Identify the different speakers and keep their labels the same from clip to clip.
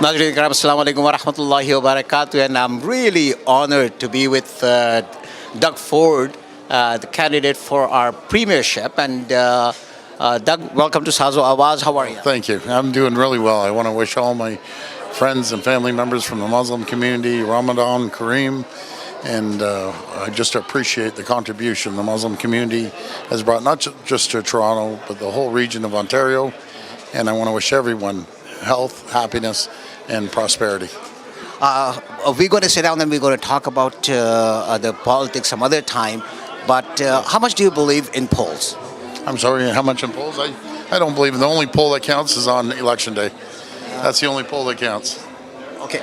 Speaker 1: Nazreen Karam, Assalamu alaikum wa rahmatullahi wa barakatuh. And I'm really honored to be with Doug Ford, the candidate for our premiership. And Doug, welcome to Sazo Awaz. How are you?
Speaker 2: Thank you. I'm doing really well. I want to wish all my friends and family members from the Muslim community Ramadan Kareem. And I just appreciate the contribution the Muslim community has brought, not just to Toronto, but the whole region of Ontario. And I want to wish everyone health, happiness, and prosperity.
Speaker 1: We're going to sit down and we're going to talk about the politics some other time. But how much do you believe in polls?
Speaker 2: I'm sorry, how much in polls? I don't believe in. The only poll that counts is on election day. That's the only poll that counts.
Speaker 1: Okay.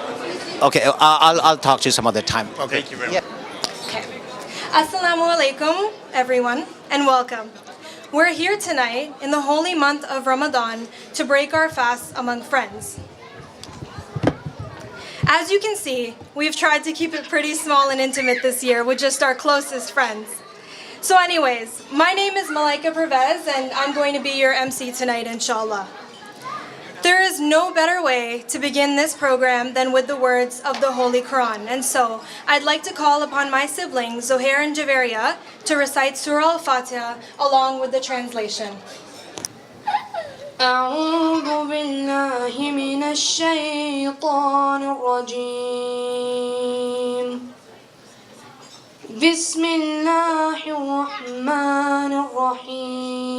Speaker 1: Okay, I'll talk to you some other time.
Speaker 2: Okay. Thank you very much.
Speaker 3: Okay. Assalamu alaikum, everyone, and welcome. We're here tonight in the holy month of Ramadan to break our fast among friends. As you can see, we've tried to keep it pretty small and intimate this year with just our closest friends. So anyways, my name is Malaika Pervez and I'm going to be your MC tonight, inshallah. There is no better way to begin this program than with the words of the Holy Quran. And so, I'd like to call upon my siblings, Zohair and Javeria, to recite Surah Al-Fatiha along with the translation.
Speaker 4: أعوذ بالله من الشيطان الرجيم بسم الله الرحمن الرحيم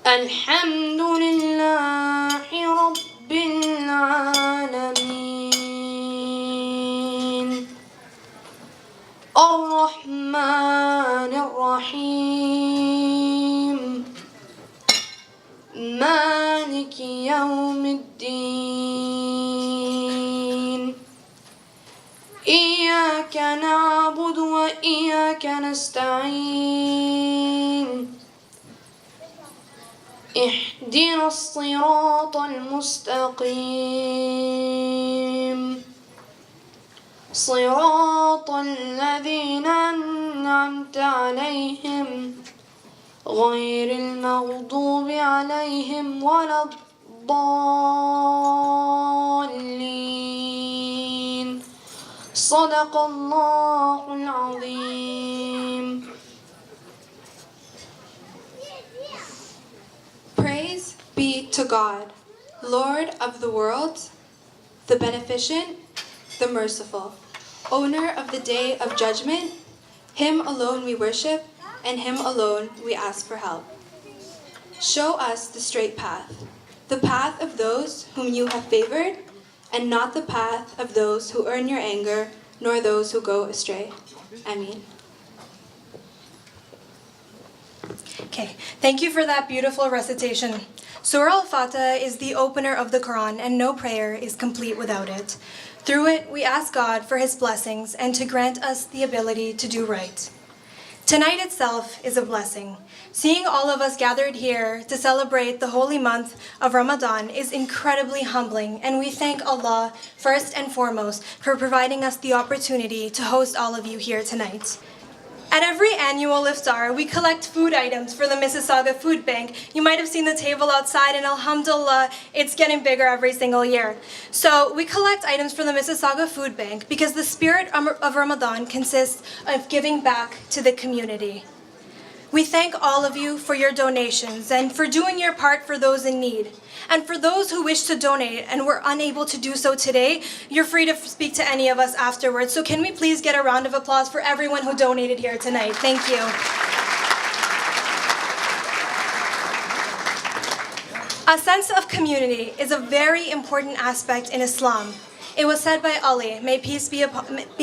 Speaker 4: الحمد لله رب العالمين الرحمن الرحيم مالك يوم الدين إياك نعبد وإياك نستعين اهدنا الصراط المستقيم صراط الذين أنعمت عليهم غير المغضوب عليهم ولا الضالين صدق الله العظيم.
Speaker 5: Praise be to God, Lord of the world, the beneficent, the merciful, owner of the day of judgment. Him alone we worship, and Him alone we ask for help. Show us the straight path, the path of those whom you have favored, and not the path of those who earn your anger, nor those who go astray. Ameen.
Speaker 3: Okay, thank you for that beautiful recitation. Surah Al-Fatiha is the opener of the Quran, and no prayer is complete without it. Through it, we ask God for His blessings and to grant us the ability to do right. Tonight itself is a blessing. Seeing all of us gathered here to celebrate the holy month of Ramadan is incredibly humbling, and we thank Allah first and foremost for providing us the opportunity to host all of you here tonight. At every annual Iftaar, we collect food items for the Mississauga Food Bank. You might have seen the table outside, and alhamdulillah, it's getting bigger every single year. So we collect items for the Mississauga Food Bank because the spirit of Ramadan consists of giving back to the community. We thank all of you for your donations and for doing your part for those in need. And for those who wish to donate and were unable to do so today, you're free to speak to any of us afterwards. So can we please get a round of applause for everyone who donated here tonight? Thank you. A sense of community is a very important aspect in Islam. It was said by Ali, may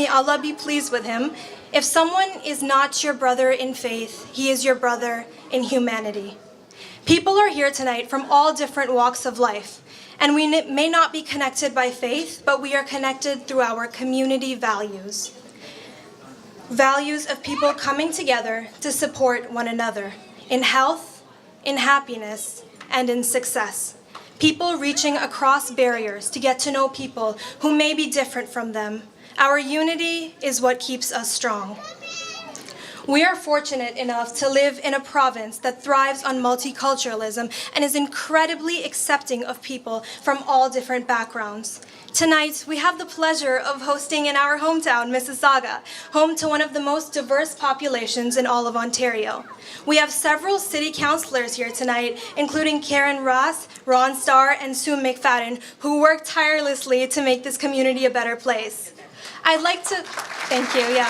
Speaker 3: Allah be pleased with him, if someone is not your brother in faith, he is your brother in humanity. People are here tonight from all different walks of life, and we may not be connected by faith, but we are connected through our community values. Values of people coming together to support one another in health, in happiness, and in success. People reaching across barriers to get to know people who may be different from them. Our unity is what keeps us strong. We are fortunate enough to live in a province that thrives on multiculturalism and is incredibly accepting of people from all different backgrounds. Tonight, we have the pleasure of hosting in our hometown, Mississauga, home to one of the most diverse populations in all of Ontario. We have several city councillors here tonight, including Karen Ross, Ron Starr, and Sue McFadden, who work tirelessly to make this community a better place. I'd like to, thank you,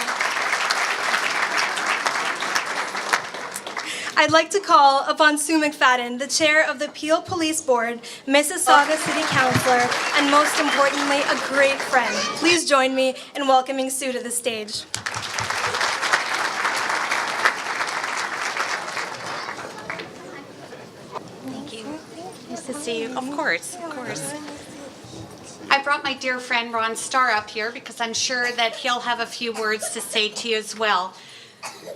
Speaker 3: I'd like to call upon Sue McFadden, the chair of the Peel Police Board, Mississauga City Councillor, and most importantly, a great friend. Please join me in welcoming Sue to the stage.
Speaker 6: Thank you. Nice to see you. Of course, of course. I brought my dear friend Ron Starr up here because I'm sure that he'll have a few words to say to you as well.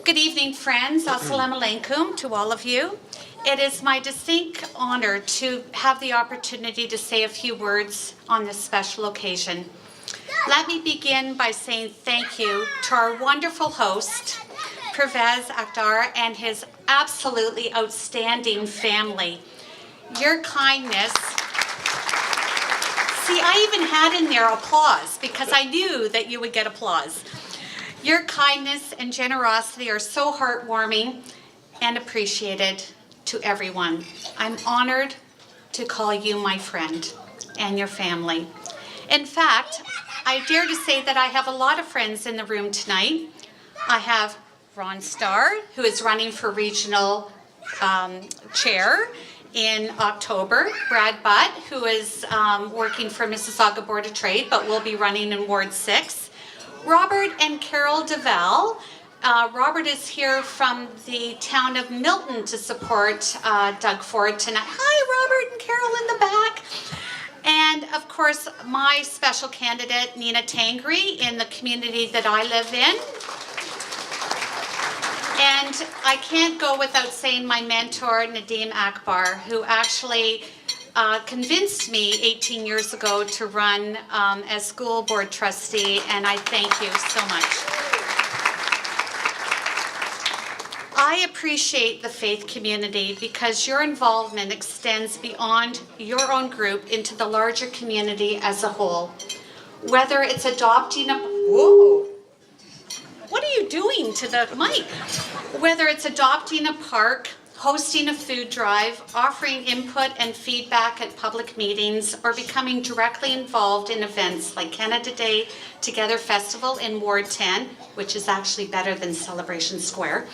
Speaker 6: Good evening, friends. Assalamu alaikum to all of you. It is my distinct honor to have the opportunity to say a few words on this special occasion. Let me begin by saying thank you to our wonderful host, Pervez Iftaar, and his absolutely outstanding family. Your kindness. See, I even had in there applause because I knew that you would get applause. Your kindness and generosity are so heartwarming and appreciated to everyone. I'm honored to call you my friend and your family. In fact, I dare to say that I have a lot of friends in the room tonight. I have Ron Starr, who is running for regional chair in October. Brad Butt, who is working for Mississauga Board of Trade, but will be running in Ward 6. Robert and Carol DeVal. Robert is here from the town of Milton to support Doug Ford tonight. Hi, Robert and Carol in the back. And of course, my special candidate, Nina Tangri, in the community that I live in. And I can't go without saying my mentor, Nadeem Akbar, who actually convinced me 18 years ago to run as school board trustee, and I thank you so much. I appreciate the faith community because your involvement extends beyond your own group into the larger community as a whole. Whether it's adopting a... Whoa! What are you doing to the mic? Whether it's adopting a park, hosting a food drive, offering input and feedback at public meetings, or becoming directly involved in events like Canada Day Together Festival in Ward 10, which is actually better than Celebration Square,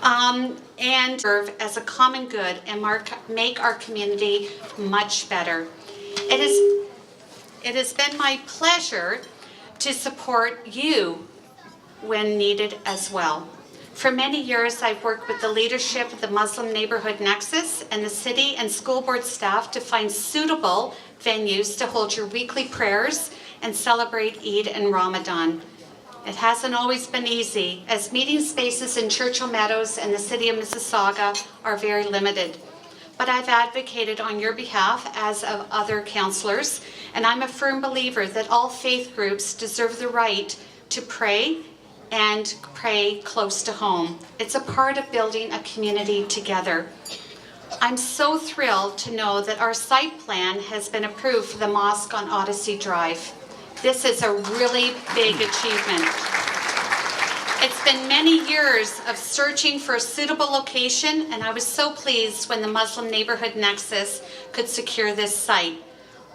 Speaker 6: and serve as a common good and make our community much better. It has been my pleasure to support you when needed as well. For many years, I've worked with the leadership of the Muslim Neighborhood Nexus and the city and school board staff to find suitable venues to hold your weekly prayers and celebrate Eid and Ramadan. It hasn't always been easy, as meeting spaces in Churchill Meadows and the city of Mississauga are very limited. But I've advocated on your behalf, as of other councillors, and I'm a firm believer that all faith groups deserve the right to pray and pray close to home. It's a part of building a community together. I'm so thrilled to know that our site plan has been approved for the mosque on Odyssey Drive. This is a really big achievement. It's been many years of searching for a suitable location, and I was so pleased when the Muslim Neighborhood Nexus could secure this site.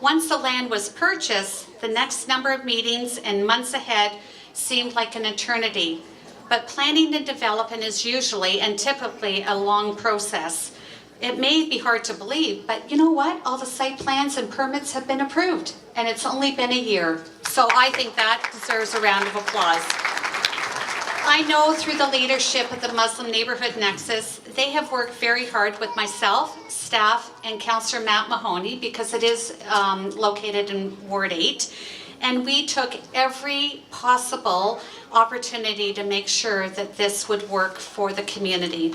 Speaker 6: Once the land was purchased, the next number of meetings and months ahead seemed like an eternity. But planning and development is usually and typically a long process. It may be hard to believe, but you know what? All the site plans and permits have been approved, and it's only been a year. So I think that deserves a round of applause. I know through the leadership of the Muslim Neighborhood Nexus, they have worked very hard with myself, staff, and Councillor Matt Mahoney, because it is located in Ward 8. And we took every possible opportunity to make sure that this would work for the community.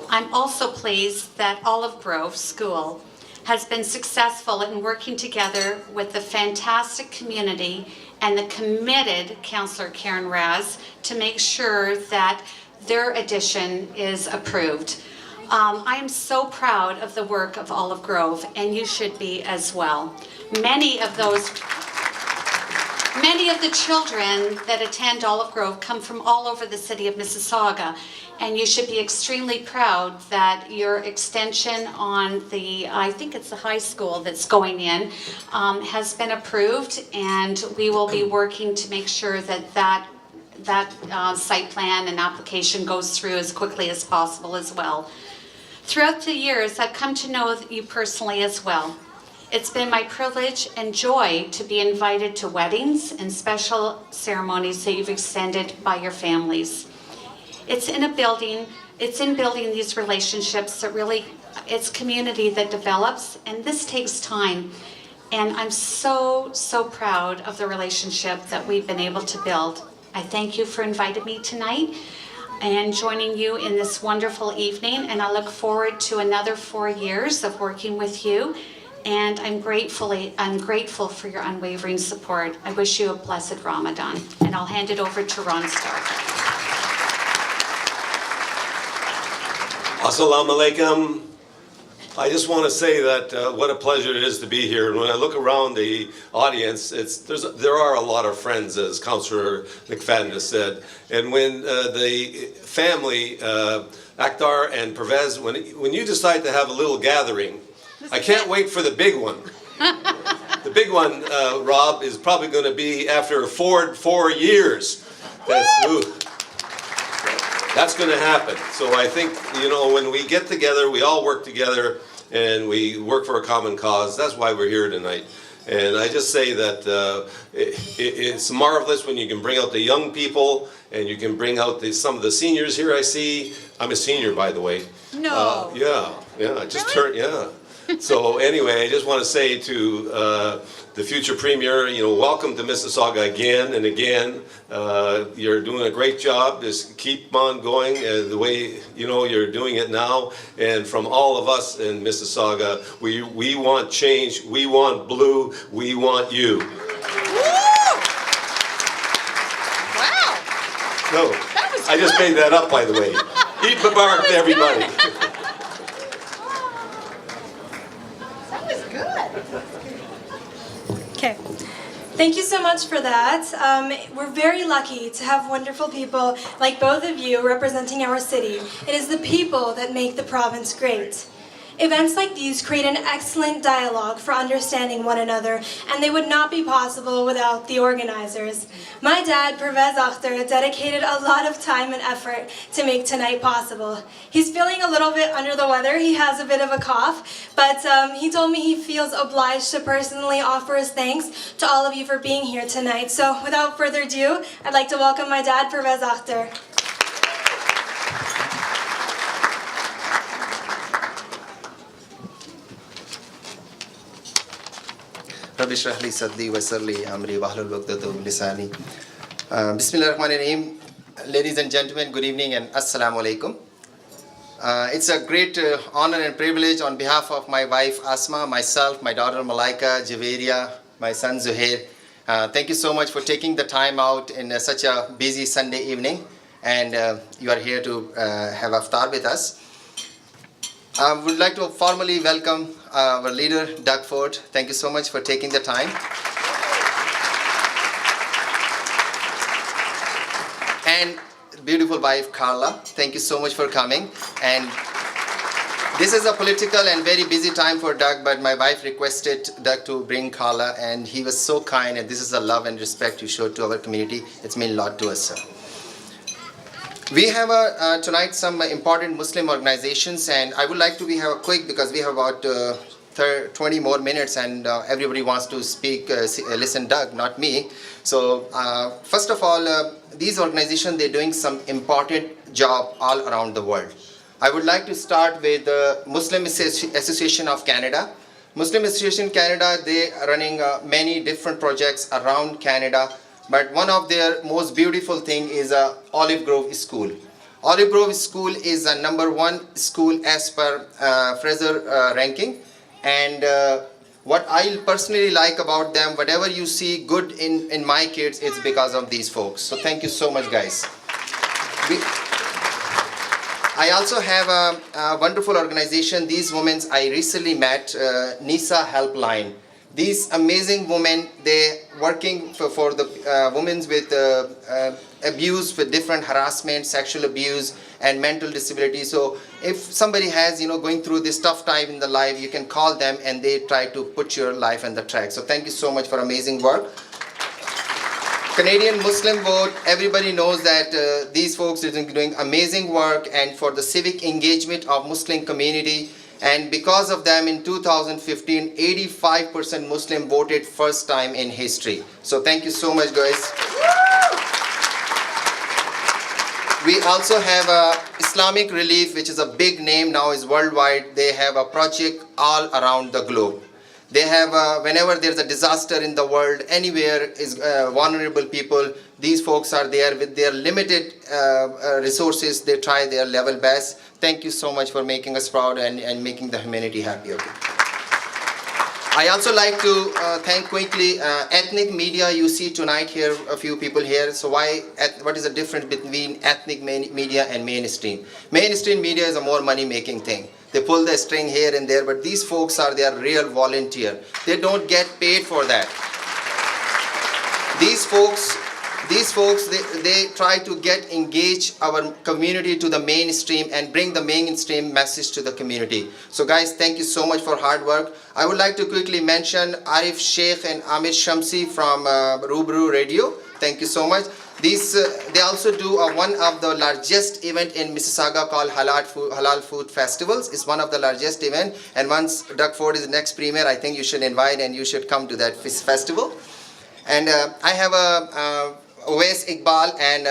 Speaker 6: I'm also pleased that Olive Grove School has been successful in working together with the fantastic community and the committed Councillor Karen Raz to make sure that their addition is approved. I am so proud of the work of Olive Grove, and you should be as well. Many of the children that attend Olive Grove come from all over the city of Mississauga, and you should be extremely proud that your extension on the, I think it's the high school that's going in, has been approved, and we will be working to make sure that site plan and application goes through as quickly as possible as well. Throughout the years, I've come to know you personally as well. It's been my privilege and joy to be invited to weddings and special ceremonies that you've extended by your families. It's in building these relationships that really, it's community that develops, and this takes time. And I'm so, so proud of the relationship that we've been able to build. I thank you for inviting me tonight and joining you in this wonderful evening, and I look forward to another 4 years of working with you, and I'm grateful for your unwavering support. I wish you a blessed Ramadan, and I'll hand it over to Ron Stark.
Speaker 7: Assalamu alaikum. I just want to say that what a pleasure it is to be here. And when I look around the audience, there are a lot of friends, as Councillor McFadden has said. And when the family, Iftaar and Pervez, when you decide to have a little gathering, I can't wait for the big one. The big one, Rob, is probably going to be after 4 years. That's going to happen. So I think, when we get together, we all work together and we work for a common cause. That's why we're here tonight. And I just say that it's marvelous when you can bring out the young people and you can bring out some of the seniors here I see. I'm a senior, by the way.
Speaker 6: No.
Speaker 7: Yeah, I just turned, yeah. So anyway, I just want to say to the future Premier, welcome to Mississauga again and again. You're doing a great job. Just keep on going the way you're doing it now. And from all of us in Mississauga, we want change. We want blue. We want you.
Speaker 6: Woo! Wow.
Speaker 7: No, I just made that up, by the way. Eid Mubarak to everybody.
Speaker 3: Okay. Thank you so much for that. We're very lucky to have wonderful people like both of you representing our city. It is the people that make the province great. Events like these create an excellent dialogue for understanding one another, and they would not be possible without the organizers. My dad, Pervez Akhtar, dedicated a lot of time and effort to make tonight possible. He's feeling a little bit under the weather. He has a bit of a cough, but he told me he feels obliged to personally offer his thanks to all of you for being here tonight. So without further ado, I'd like to welcome my dad, Pervez Akhtar.
Speaker 8: رب اشرح لي صدري ويسر لي امري واحلل عقدة من لساني. Bismillahirrahmanirrahim. Ladies and gentlemen, good evening and assalamu alaikum. It's a great honor and privilege on behalf of my wife Asma, myself, my daughter Malaika, Javeria, my son Zuhair. Thank you so much for taking the time out in such a busy Sunday evening, and you are here to have iftar with us. I would like to formally welcome our leader, Doug Ford. Thank you so much for taking the time. And beautiful wife, Carla. Thank you so much for coming. And this is a political and very busy time for Doug, but my wife requested Doug to bring Carla, and he was so kind, and this is the love and respect you showed to our community. It's meant a lot to us, sir. We have tonight some important Muslim organizations, and I would like to have a quick, because we have about 20 more minutes, and everybody wants to speak, listen Doug, not me. So first of all, these organizations, they're doing some important job all around the world. I would like to start with the Muslim Association of Canada. Muslim Association Canada, they are running many different projects around Canada. But one of their most beautiful thing is Olive Grove School. Olive Grove School is a #1 school as per Fraser ranking. And what I personally like about them, whatever you see good in my kids, it's because of these folks. So thank you so much, guys. I also have a wonderful organization. These women I recently met, NISA Helpline. These amazing women, they working for the women with abuse, with different harassment, sexual abuse, and mental disability. So if somebody has, going through this tough time in the life, you can call them and they try to put your life on the track. So thank you so much for amazing work. Canadian Muslim Vote, everybody knows that these folks are doing amazing work and for the civic engagement of Muslim community. And because of them in 2015, 85% Muslim voted first time in history. So thank you so much, guys. We also have Islamic Relief, which is a big name now, is worldwide. They have a project all around the globe. They have, whenever there's a disaster in the world, anywhere is vulnerable people, these folks are there with their limited resources. They try their level best. Thank you so much for making us proud and making the humanity happy. Okay. I also like to thank quickly ethnic media. You see tonight here a few people here. So what is the difference between ethnic media and mainstream? Mainstream media is a more money-making thing. They pull the string here and there, but these folks are their real volunteer. They don't get paid for that. These folks, they try to engage our community to the mainstream and bring the mainstream message to the community. So guys, thank you so much for hard work. I would like to quickly mention Arif Sheikh and Amit Shamsi from Rubru Radio. Thank you so much. They also do one of the largest event in Mississauga called Halal Food Festivals. It's one of the largest event. And once Doug Ford is next premier, I think you should invite and you should come to that festival. And I have Uwais Iqbal and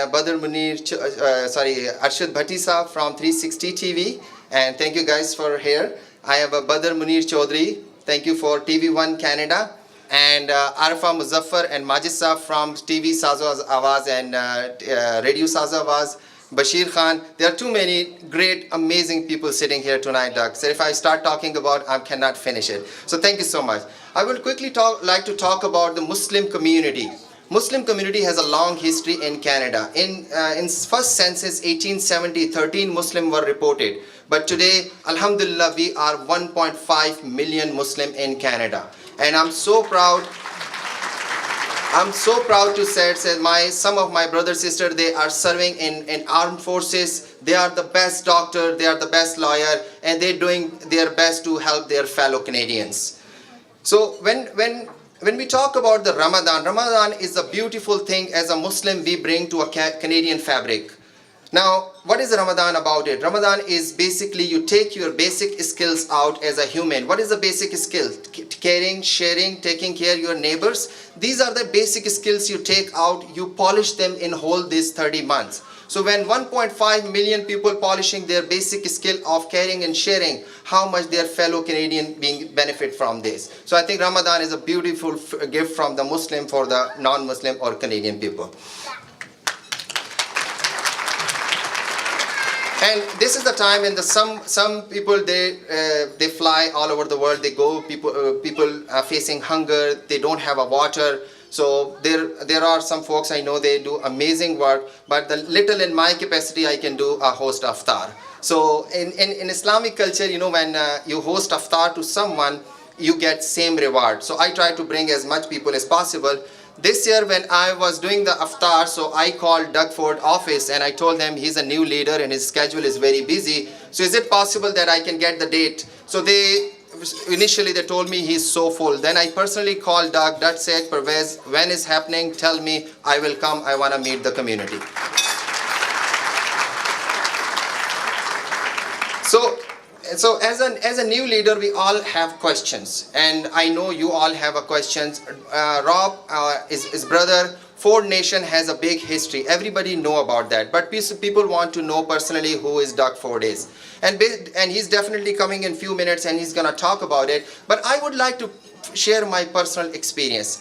Speaker 8: Arshad Bhattisa from 360 TV. And thank you guys for here. I have Badr Munir Chaudhry. Thank you for TV1 Canada. And Arfa Muzaffar and Majid from TV Sazo Awaz and Radio Sazo Awaz. Bashir Khan. There are too many great, amazing people sitting here tonight, Doug. So if I start talking about, I cannot finish it. So thank you so much. I will quickly like to talk about the Muslim community. Muslim community has a long history in Canada. In first census, 1870, 13 Muslim were reported. But today, Alhamdulillah, we are 1.5 million Muslim in Canada. And I'm so proud to say some of my brothers, sisters, they are serving in armed forces. They are the best doctor, they are the best lawyer, and they're doing their best to help their fellow Canadians. So when we talk about the Ramadan is a beautiful thing. As a Muslim, we bring to a Canadian fabric. Now, what is Ramadan about it? Ramadan is basically you take your basic skills out as a human. What is the basic skill? Caring, sharing, taking care of your neighbors. These are the basic skills you take out, you polish them in whole these 30 months. So when 1.5 million people polishing their basic skill of caring and sharing, how much their fellow Canadian benefit from this. So I think Ramadan is a beautiful gift from the Muslim for the non-Muslim or Canadian people. And this is the time when some people they fly all over the world. They go people are facing hunger. They don't have a water. So there are some folks I know they do amazing work. But the little in my capacity I can do a host iftar. So in Islamic culture, when you host iftar to someone, you get same reward. So I try to bring as much people as possible. This year when I was doing the iftar, so I called Doug Ford office and I told them he's a new leader and his schedule is very busy. So is it possible that I can get the date? So initially they told me he's so full. Then I personally called Doug. Doug said, Pervez, when is happening? Tell me, I will come. I want to meet the community. So as a new leader, we all have questions, and I know you all have a questions. Rob, his brother, Ford Nation has a big history. Everybody know about that, but people want to know personally who is Doug Ford is, and he's definitely coming in few minutes, and he's gonna talk about it. But I would like to share my personal experience.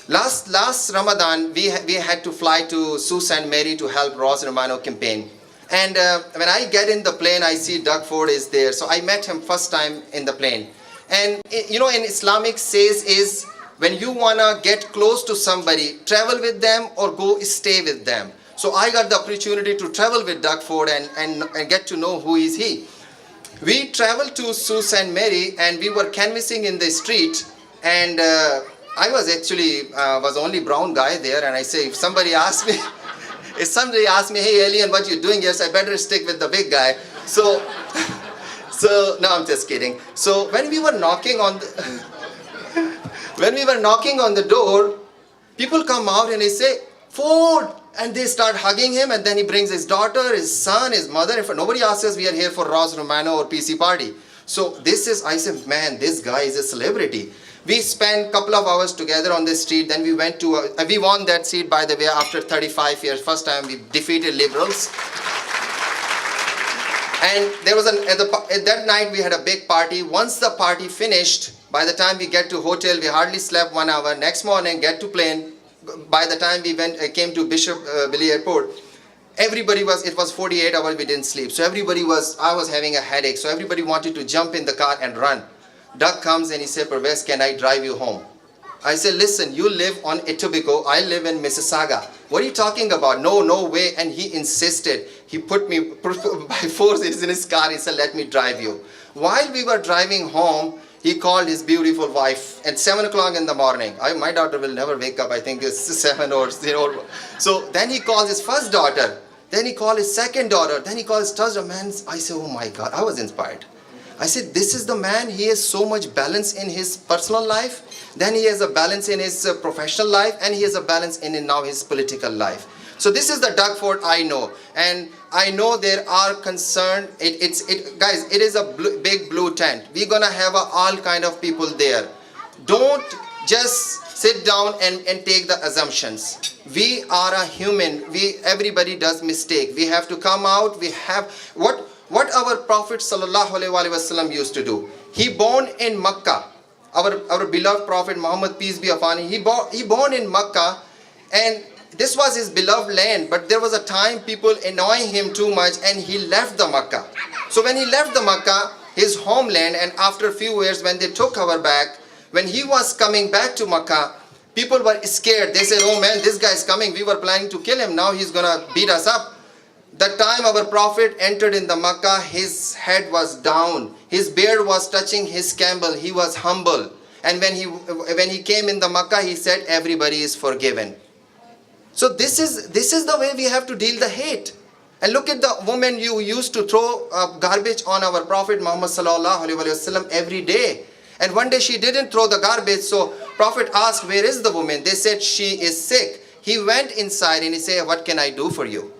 Speaker 8: Last Ramadan, we had to fly to Sault Ste. Marie to help Rose Romano campaign. And when I get in the plane, I see Doug Ford is there. So I met him first time in the plane. And in Islamic says is when you want to get close to somebody, travel with them or go stay with them. So I got the opportunity to travel with Doug Ford and get to know who is he. We traveled to Sault Ste. Marie and we were canvassing in the street, and I was actually was only brown guy there, and I say, if somebody asks me, hey alien, what you doing here? So I better stick with the big guy. So no, I'm just kidding. So when we were knocking on the door, people come out and they say, Ford, and they start hugging him, and then he brings his daughter, his son, his mother. If nobody asks us, we are here for Ros Romano or PC party. So I said, man, this guy is a celebrity. We spent a couple of hours together on the street. Then we went to, we won that seat, by the way, after 35 years. First time we defeated liberals. And there was that night we had a big party. Once the party finished, by the time we get to hotel, we hardly slept 1 hour. Next morning, get to plane. By the time we came to Bishop Billy Airport, it was 48 hours we didn't sleep. So I was having a headache. So everybody wanted to jump in the car and run. Doug comes and he said, Pervez, can I drive you home? I said, listen, you live on Etobicoke, I live in Mississauga. What are you talking about? No way. And he insisted. He put me by force in his car. He said, let me drive you. While we were driving home, he called his beautiful wife at 7 o'clock in the morning. My daughter will never wake up. I think it's 7 or 0. So then he calls his first daughter. Then he called his second daughter. Then he called his third daughter. Man, I said, oh my God, I was inspired. I said, this is the man. He has so much balance in his personal life. Then he has a balance in his professional life. And he has a balance in now his political life. So this is the Doug Ford I know. And I know there are concerned. Guys, it is a big blue tent. We're going to have all kind of people there. Don't just sit down and take the assumptions. We are a human. Everybody does mistake. We have to come out. We have what our Prophet ﷺ used to do. He born in Makkah. Our beloved Prophet Muhammad, peace be upon him. He born in Makkah, and this was his beloved land, but there was a time people annoying him too much and he left the Makkah. So when he left the Makkah, his homeland, and after a few years when they took our back, when he was coming back to Makkah, people were scared. They said, oh man, this guy is coming. We were planning to kill him. Now he's going to beat us up. The time our Prophet entered in the Makkah, his head was down. His beard was touching his camel. He was humble. And when he came in the Makkah, he said, everybody is forgiven. So this is the way we have to deal the hate. And look at the woman you used to throw garbage on our Prophet Muhammad sallallahu alaihi wasallam every day. And one day she didn't throw the garbage, so Prophet asked, where is the woman? They said, she is sick. He went inside and he said, what can I do for you?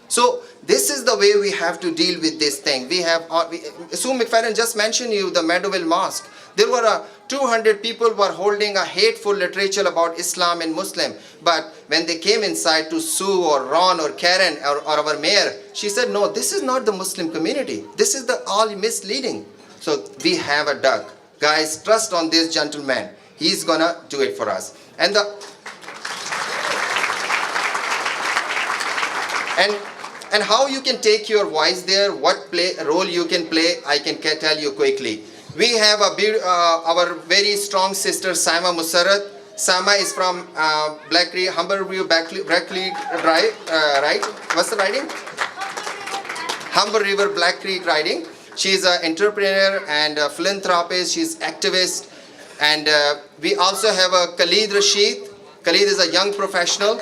Speaker 8: So this is the way we have to deal with this thing. Sue McFadden just mentioned you the Meadowville Mosque. There were 200 people were holding a hateful literature about Islam and Muslim. But when they came inside to Sue or Ron or Karen or our mayor, she said, no, this is not the Muslim community. This is all misleading. So we have a Doug. Guys, trust on this gentleman. He's going to do it for us. And how you can take your voice there, what role you can play, I can tell you quickly. We have our very strong sister, Saima Musarrat. Saima is from Black Creek, Humberview, Black Creek Drive, right? What's the riding? Humber River, Black Creek riding. She's an entrepreneur and a philanthropist. She's activist. And we also have a Khalid Rashid. Khalid is a young professional.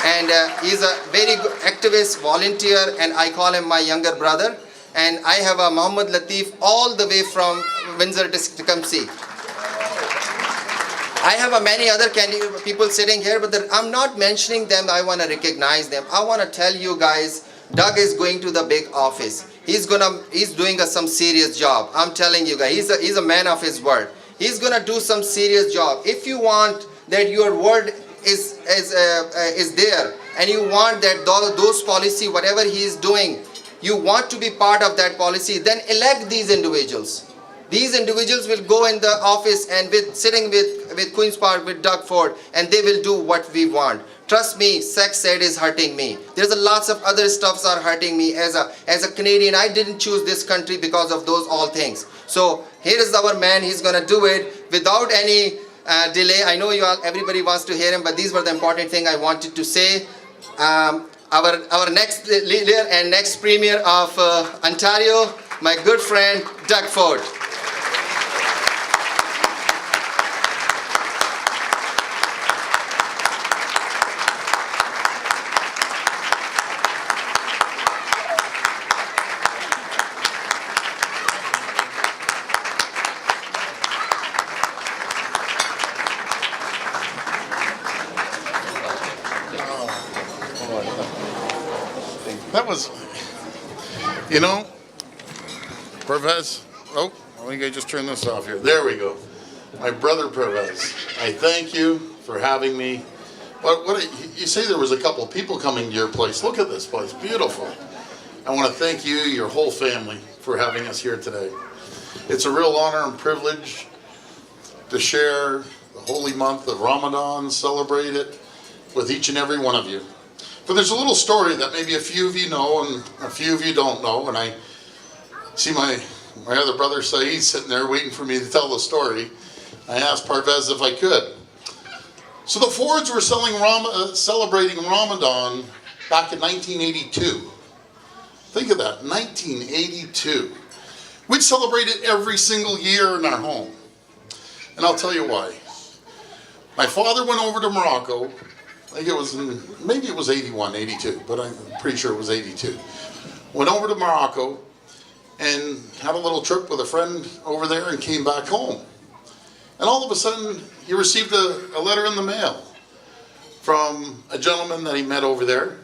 Speaker 8: And he's a very good activist, volunteer, and I call him my younger brother. And I have a Muhammad Latif all the way from Windsor to Tecumseh. I have many other people sitting here, but I'm not mentioning them. I want to recognize them. I want to tell you guys, Doug is going to the big office. He's doing some serious job. I'm telling you guys, he's a man of his word. He's going to do some serious job. If you want that your word is there, and you want that those policy, whatever he is doing, you want to be part of that policy, then elect these individuals. These individuals will go in the office and sitting with Queen's Park, with Doug Ford, and they will do what we want. Trust me, sex ed is hurting me. There's lots of other stuffs are hurting me. As a Canadian, I didn't choose this country because of those all things. So here is our man. He's going to do it without any delay. I know everybody wants to hear him, but these were the important thing I wanted to say. Our next leader and next premier of Ontario, my good friend Doug Ford.
Speaker 2: That was, you know, Pervez. Oh, I think I just turned this off here. There we go. My brother Pervez, I thank you for having me. You say there was a couple of people coming to your place. Look at this place, beautiful. I want to thank you, your whole family, for having us here today. It's a real honor and privilege to share the holy month of Ramadan, celebrate it with each and every one of you. But there's a little story that maybe a few of you know and a few of you don't know, and I see my other brother Saeed sitting there waiting for me to tell the story. I asked Parvez if I could. So the Fords were celebrating Ramadan back in 1982. Think of that, 1982. We'd celebrate it every single year in our home. And I'll tell you why. My father went over to Morocco. I think it was maybe it was 81, 82, but I'm pretty sure it was 82. Went over to Morocco and had a little trip with a friend over there and came back home. And all of a sudden, he received a letter in the mail from a gentleman that he met over there.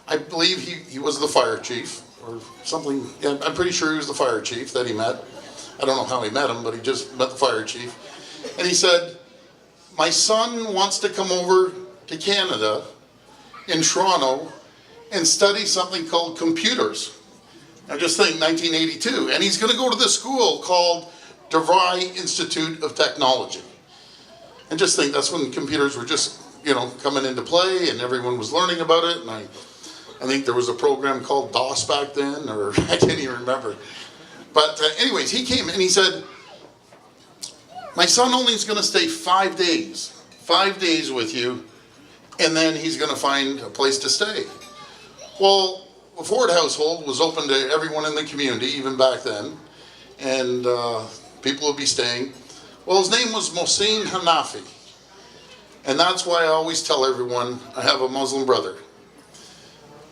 Speaker 2: I believe he was the fire chief or something. Yeah, I'm pretty sure he was the fire chief that he met. I don't know how he met him, but he just met the fire chief. And he said, my son wants to come over to Canada, in Toronto, and study something called computers. Now just think, 1982, and he's going to go to this school called DeVry Institute of Technology. And just think, that's when computers were just, coming into play, and everyone was learning about it, and I think there was a program called DOS back then, or I can't even remember. But anyways, he came and he said, my son only is going to stay 5 days with you, and then he's going to find a place to stay. Well, the Ford household was open to everyone in the community, even back then, and people would be staying. Well, his name was Mohsin Hanafi, and that's why I always tell everyone I have a Muslim brother.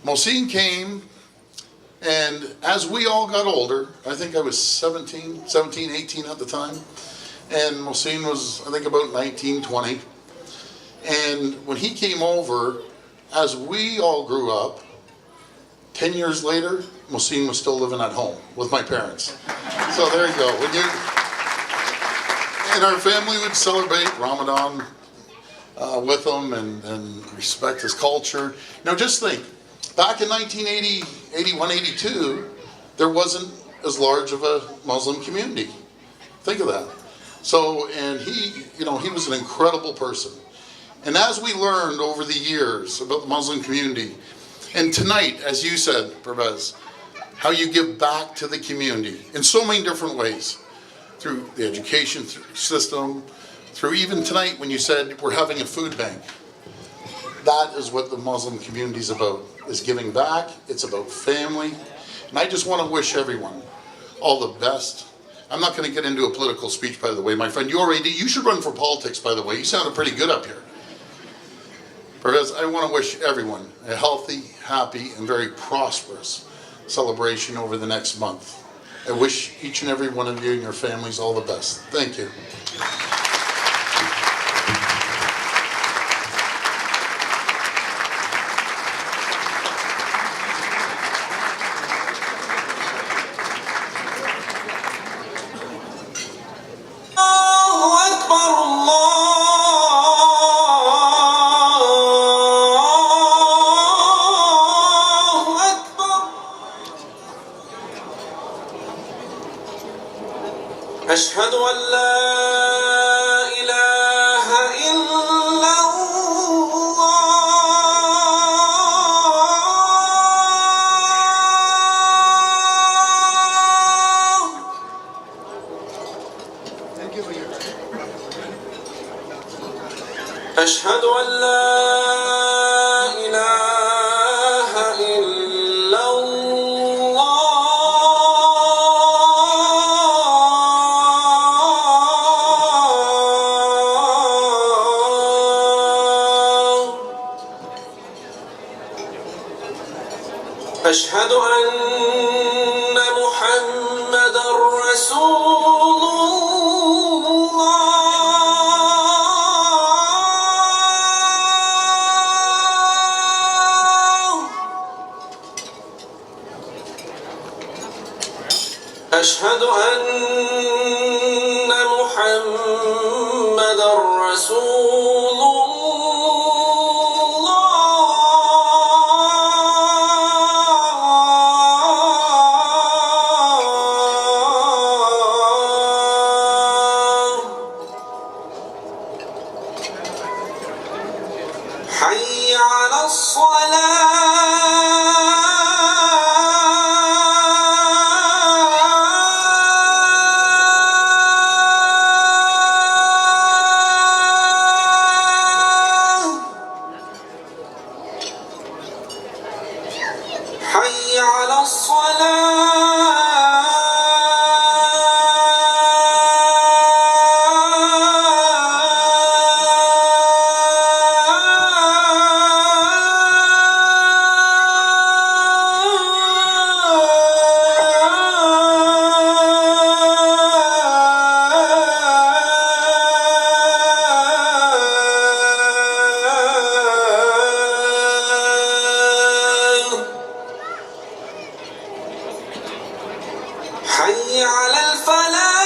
Speaker 2: Mohsin came, and as we all got older, I think I was 17, 18 at the time, and Mohsin was, I think, about 19, 20. And when he came over, as we all grew up, 10 years later, Mohsin was still living at home with my parents. So there you go. And our family would celebrate Ramadan with him and respect his culture. Now just think, back in 1980, 81, 82, there wasn't as large of a Muslim community. Think of that. So, and he was an incredible person. And as we learned over the years about the Muslim community, and tonight, as you said, Pervez, how you give back to the community in so many different ways, through the education system, through even tonight when you said we're having a food bank. That is what the Muslim community is about, is giving back. It's about family. And I just want to wish everyone all the best. I'm not going to get into a political speech, by the way, my friend. You should run for politics, by the way. You sounded pretty good up here. Pervez, I want to wish everyone a healthy, happy, and very prosperous celebration over the next month. I wish each and every one of you and your families all the best. Thank you.
Speaker 9: أشهد أن لا إله إلا الله أشهد أن لا إله إلا الله أشهد أن محمدا رسول الله أشهد أن محمدا رسول الله حي على الصلاة حي على الصلاة حي على الفلاح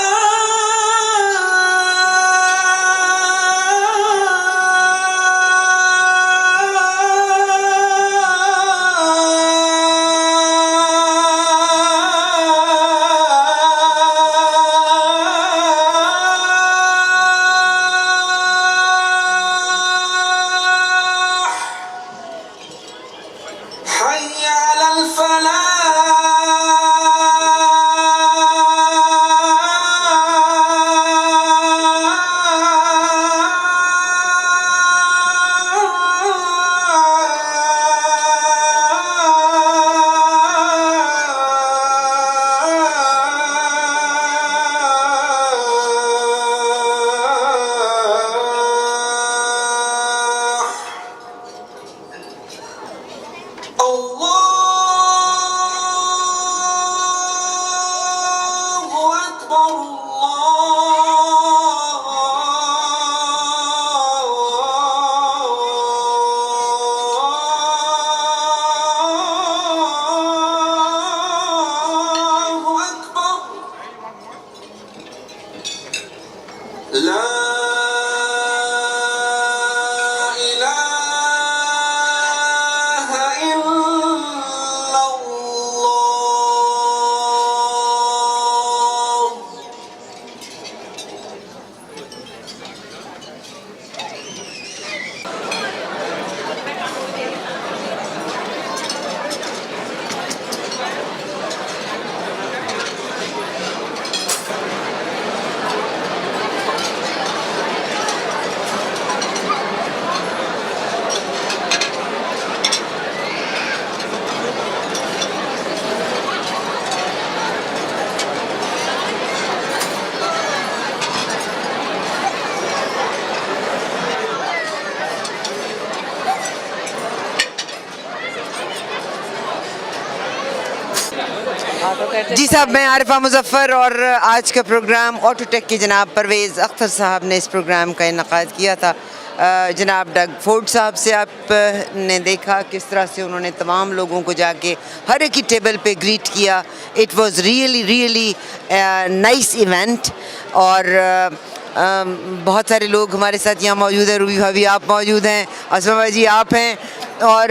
Speaker 9: حي على الفلاح الله أكبر الله أكبر لا إله إلا الله
Speaker 10: जी साहब, मैं आरिफा मुजफ्फर और आज का प्रोग्राम ऑटोटेक की जनाब परवेज़ अख्तर साहब ने इस प्रोग्राम का इनकाद किया था। जनाब डग फोर्ड साहब से आपने देखा किस तरह से उन्होंने तमाम लोगों को जाके हर एक की टेबल पे ग्रीट किया। It was really nice event और बहुत सारे लोग हमारे साथ यहाँ मौजूद हैं। रूबी भाभी आप मौजूद हैं, असमा भाजी आप हैं और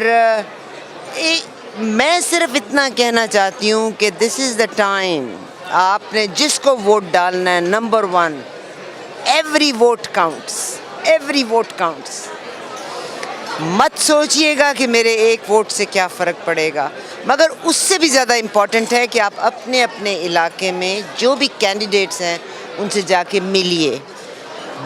Speaker 10: मैं सिर्फ इतना कहना चाहती हूँ कि दिस इज़ द टाइम, आपने जिसको वोट डालना है, number 1, every vote counts, every vote counts. मत सोचिएगा कि मेरे एक वोट से क्या फ़र्क पड़ेगा, मगर उससे भी ज़्यादा इम्पॉर्टेंट है कि आप अपने अपने इलाके में जो भी कैंडिडेट्स हैं उनसे जाके मिलिए,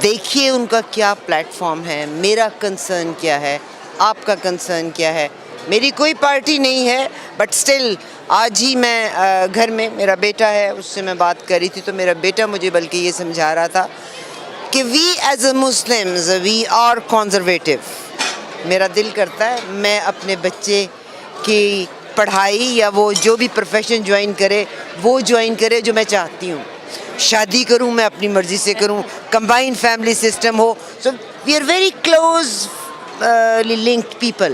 Speaker 10: دیکھیے ان کا کیا پلیٹفارم ہے, میرا کنسرن کیا ہے, آپ کا کنسرن کیا ہے. میری کوئی پارٹی نہیں ہے, بٹ اسٹل آج ہی میں گھر میں میرا بیٹا ہے, اس سے میں بات کر رہی تھی, تو میرا بیٹا مجھے بلکہ یہ سمجھا رہا تھا کہ we as a Muslims we are conservative. میرا دل کرتا ہے میں اپنے بچے کی پڑھائی یا وہ جو بھی پروفیشن جوائن کرے وہ جوائن کرے جو میں چاہتی ہوں. شادی کروں میں اپنی مرضی سے کروں, کمبائن فیملی سسٹم ہو. So we are very close linked people.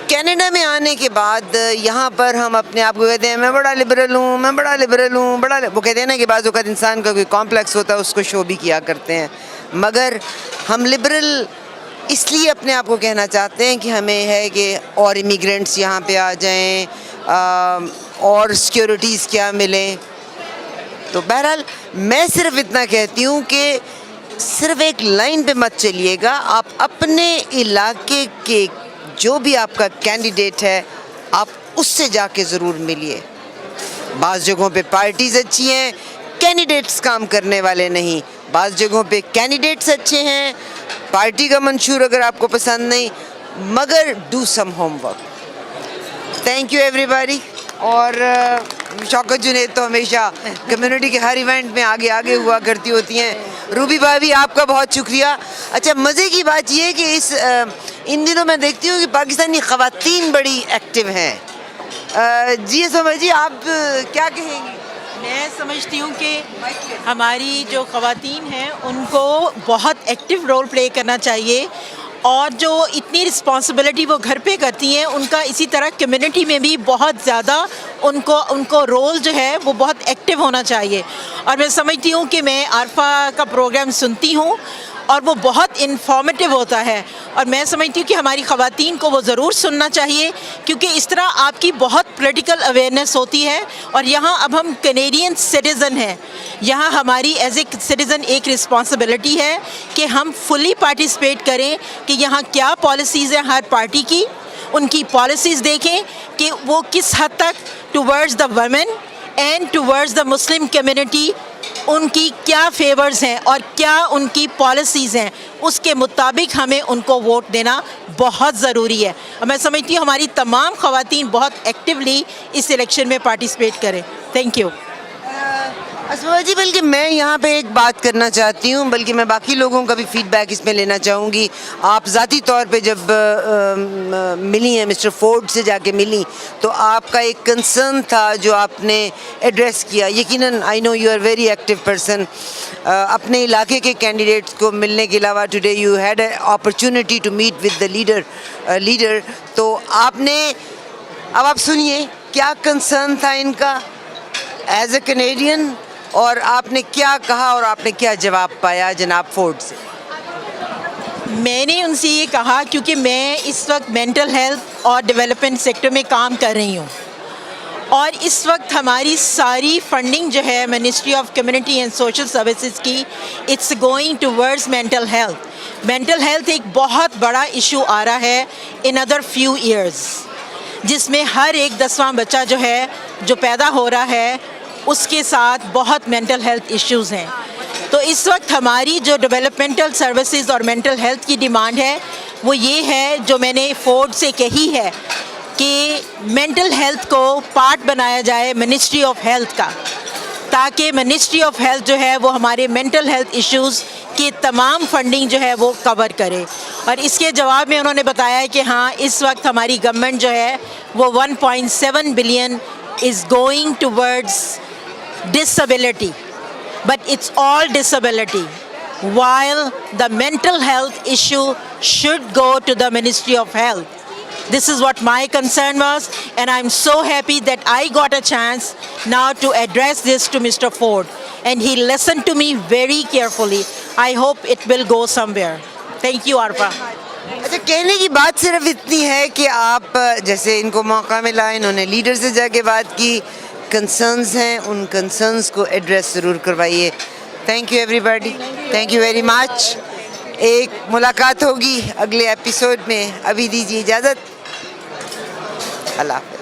Speaker 10: Canada میں آنے کے بعد یہاں پر ہم اپنے آپ کو کہتے ہیں میں بڑا لبرل ہوں, میں بڑا لبرل ہوں, وہ کہتے ہیں نا کہ بعض اوقات انسان کا کوئی کمپلیکس ہوتا ہے, اس کو شو بھی کیا کرتے ہیں. مگر ہم لبرل اس لیے اپنے آپ کو کہنا چاہتے ہیں کہ ہمیں ہے کہ اور امیگرینٹس یہاں پہ آ جائیں, اور سیکیورٹیز کیا ملیں. تو بہرحال میں صرف اتنا کہتی ہوں کہ صرف ایک لائن پہ مت چلیے گا, آپ اپنے علاقے کے جو بھی آپ کا کینڈیڈیٹ ہے آپ اس سے جا کے ضرور ملیے. بعض جگہوں پہ پارٹیز اچھی ہیں, کینڈیڈیٹس کام کرنے والے نہیں. بعض جگہوں پہ کینڈیڈیٹس اچھے ہیں, پارٹی کا منشور اگر آپ کو پسند نہیں, مگر do some home work. Thank you every body. اور شوکت جنید تو ہمیشہ کمیونٹی کے ہر ایونٹ میں آگے آگے ہوا کرتی ہوتی ہیں. روبی بھابھی آپ کا بہت شکریہ. اچھا مزے کی بات یہ ہے کہ ان دنوں میں دیکھتی ہوں کہ پاکستانی خواتین بڑی ایکٹیو ہیں. جی اسما جی آپ کیا کہیں گی؟
Speaker 11: میں سمجھتی ہوں کہ ہماری جو خواتین ہیں ان کو بہت ایکٹیو رول پلے کرنا چاہیے, اور جو اتنی رسپانسبلٹی وہ گھر پہ کرتی ہیں ان کا اسی طرح کمیونٹی میں بھی بہت زیادہ ان کو رول جو ہے وہ بہت ایکٹیو ہونا چاہیے. اور میں سمجھتی ہوں کہ میں عارفہ کا پروگرام سنتی ہوں اور وہ بہت انفارمیٹیو ہوتا ہے, اور میں سمجھتی ہوں کہ ہماری خواتین کو وہ ضرور سننا چاہیے, کیونکہ اس طرح آپ کی بہت پولیٹیکل اویئرنیس ہوتی ہے. اور یہاں اب ہم کینیڈین سٹیزن ہیں, یہاں ہماری ایز اے سٹیزن ایک رسپانسبلٹی ہے کہ ہم فلی پارٹیسپیٹ کریں کہ یہاں کیا پالیسیز ہیں ہر پارٹی کی, ان کی پالیسیز دیکھیں کہ وہ کس حد تک towards the women and towards the Muslim community ان کی کیا فیورز ہیں اور کیا ان کی پالیسیز ہیں, اس کے مطابق ہمیں ان کو ووٹ دینا بہت ضروری ہے. اور میں سمجھتی ہوں ہماری تمام خواتین بہت ایکٹیولی اس الیکشن میں پارٹیسپیٹ کریں. Thank you.
Speaker 10: اسما جی بلکہ میں یہاں پہ ایک بات کرنا چاہتی ہوں, بلکہ میں باقی لوگوں کا بھی فیڈ بیک اس میں لینا چاہوں گی. آپ ذاتی طور پہ جب ملی ہیں مسٹر فورڈ سے جا کے ملی تو آپ کا ایک کنسرن تھا جو آپ نے ایڈریس کیا. یقیناً I know you are very active person. اپنے علاقے کے کینڈیڈیٹس کو ملنے کے علاوہ today you had a opportunity to meet with the leader. تو آپ نے اب آپ سنیے کیا کنسرن تھا ان کا ایز اے کینیڈین, اور آپ نے کیا کہا اور آپ نے کیا جواب پایا جناب فورڈ سے؟
Speaker 11: میں نے ان سے یہ کہا کیونکہ میں اس وقت مینٹل ہیلتھ اور ڈیولپمنٹ سیکٹر میں کام کر رہی ہوں, اور اس وقت ہماری ساری فنڈنگ جو ہے ministry of community and social services کی it's going towards mental health. Mental health ایک بہت بڑا ایشو آ رہا ہے ان ادر فیو ایئرز, جس میں ہر ایک 10واں بچہ جو ہے جو پیدا ہو رہا ہے اس کے ساتھ بہت مینٹل ہیلتھ ایشوز ہیں. تو اس وقت ہماری جو ڈیولپمنٹل سروسز اور مینٹل ہیلتھ کی ڈیمانڈ ہے وہ یہ ہے جو میں نے فورڈ سے کہی ہے کہ مینٹل ہیلتھ کو پارٹ بنایا جائے منسٹری آف ہیلتھ کا, تاکہ منسٹری آف ہیلتھ جو ہے وہ ہمارے مینٹل ہیلتھ ایشوز کی تمام فنڈنگ جو ہے وہ کور کرے. اور اس کے جواب میں انہوں نے بتایا کہ ہاں اس وقت ہماری گورنمنٹ جو ہے وہ 1.7 billion is going towards disability, but it's all disability, while the mental health issue should go to the Ministry of Health. This is what my concern was, and I'm so happy that I got a chance now to address this to Mr. Ford, and he listened to me very carefully. I hope it will go somewhere. Thank you, Arpa.
Speaker 10: اچھا کہنے کی بات صرف اتنی ہے کہ آپ جیسے ان کو موقع ملا, انہوں نے لیڈر سے جا کے بات کی, کنسرنز ہیں ان کنسرنز کو ایڈریس ضرور کروائیے. Thank you every body, thank you very much. ایک ملاقات ہوگی اگلے ایپیسوڈ میں, ابھی دیجیے اجازت. اللہ حافظ.